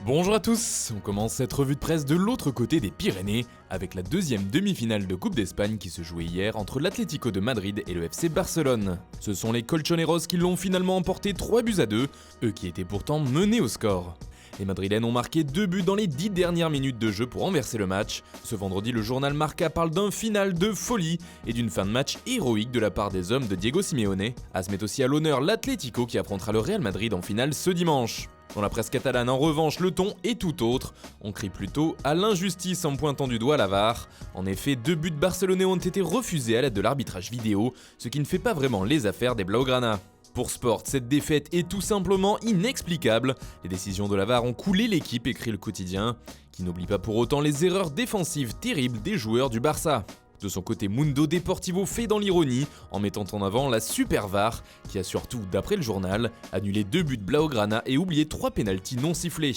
Bonjour à tous, on commence cette revue de presse de l'autre côté des Pyrénées avec la deuxième demi-finale de Coupe d'Espagne qui se jouait hier entre l'Atlético de Madrid et le FC Barcelone. Ce sont les Colchoneros qui l'ont finalement emporté 3-2, eux qui étaient pourtant menés au score. Les Madrilènes ont marqué 2 buts dans les 10 dernières minutes de jeu pour renverser le match. Ce vendredi, le journal Marca parle d'un final de folie et d'une fin de match héroïque de la part des hommes de Diego Simeone. À se mettre aussi à l'honneur l'Atlético qui affrontera le Real Madrid en finale ce dimanche. Dans la presse catalane, en revanche, le ton est tout autre. On crie plutôt à l'injustice en pointant du doigt la VAR. En effet, 2 buts barcelonais ont été refusés à l'aide de l'arbitrage vidéo, ce qui ne fait pas vraiment les affaires des Blaugrana. Pour Sport, cette défaite est tout simplement inexplicable. Les décisions de la VAR ont coulé l'équipe, écrit le quotidien, qui n'oublie pas pour autant les erreurs défensives terribles des joueurs du Barça. De son côté, Mundo Deportivo fait dans l'ironie en mettant en avant la super VAR qui a surtout, d'après le journal, annulé 2 buts Blaugrana et oublié 3 pénaltys non sifflés.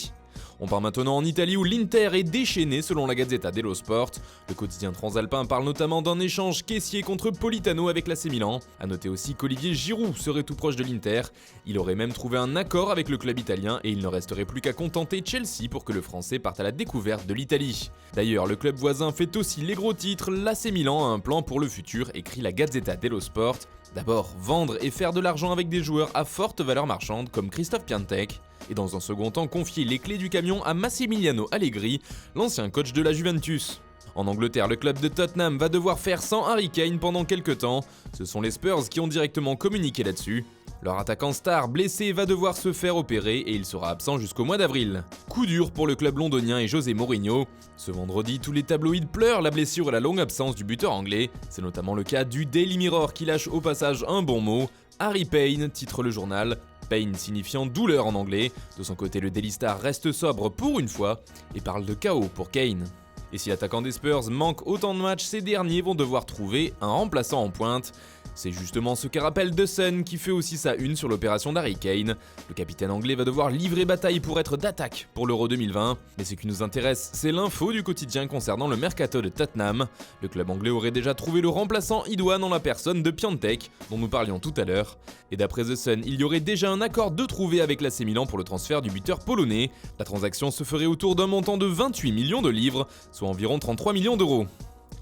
On part maintenant en Italie où l'Inter est déchaîné selon la Gazzetta dello Sport. Le quotidien transalpin parle notamment d'un échange caissier contre Politano avec l'AC Milan. A noter aussi qu'Olivier Giroud serait tout proche de l'Inter. Il aurait même trouvé un accord avec le club italien et il ne resterait plus qu'à contenter Chelsea pour que le Français parte à la découverte de l'Italie. D'ailleurs, le club voisin fait aussi les gros titres. L'AC Milan a un plan pour le futur, écrit la Gazzetta dello Sport. D'abord, vendre et faire de l'argent avec des joueurs à forte valeur marchande comme Christophe Piatek. Et dans un second temps, confier les clés du camion à Massimiliano Allegri, l'ancien coach de la Juventus. En Angleterre, le club de Tottenham va devoir faire sans Harry Kane pendant quelques temps. Ce sont les Spurs qui ont directement communiqué là-dessus. Leur attaquant star blessé va devoir se faire opérer et il sera absent jusqu'au mois d'avril. Coup dur pour le club londonien et José Mourinho. Ce vendredi, tous les tabloïds pleurent la blessure et la longue absence du buteur anglais. C'est notamment le cas du Daily Mirror qui lâche au passage un bon mot. Harry Pain, titre le journal. Pain signifiant douleur en anglais. De son côté, le Daily Star reste sobre pour une fois et parle de chaos pour Kane. Et si l'attaquant des Spurs manque autant de matchs, ces derniers vont devoir trouver un remplaçant en pointe. C'est justement ce qu'a rappelle The Sun qui fait aussi sa une sur l'opération d'Harry Kane. Le capitaine anglais va devoir livrer bataille pour être d'attaque pour l'Euro 2020. Mais ce qui nous intéresse, c'est l'info du quotidien concernant le mercato de Tottenham. Le club anglais aurait déjà trouvé le remplaçant idoine en la personne de Piatek, dont nous parlions tout à l'heure. Et d'après The Sun, il y aurait déjà un accord de trouvé avec l'AC Milan pour le transfert du buteur polonais. La transaction se ferait autour d'un montant de 28 millions de livres, soit environ 33 millions d'euros.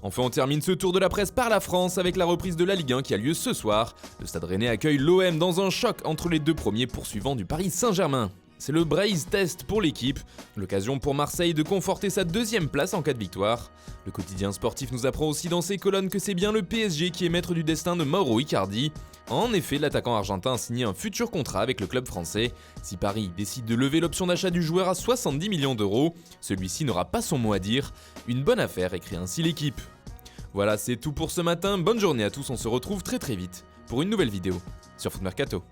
Enfin, on termine ce tour de la presse par la France avec la reprise de la Ligue 1 qui a lieu ce soir. Le Stade Rennais accueille l'OM dans un choc entre les deux premiers poursuivants du Paris Saint-Germain. C'est le Braise Test pour l'équipe, l'occasion pour Marseille de conforter sa deuxième place en cas de victoire. Le quotidien sportif nous apprend aussi dans ses colonnes que c'est bien le PSG qui est maître du destin de Mauro Icardi. En effet, l'attaquant argentin a signé un futur contrat avec le club français. Si Paris décide de lever l'option d'achat du joueur à 70 millions d'euros, celui-ci n'aura pas son mot à dire. Une bonne affaire, écrit ainsi l'équipe. Voilà, c'est tout pour ce matin. Bonne journée à tous, on se retrouve très vite pour une nouvelle vidéo sur Foot Mercato.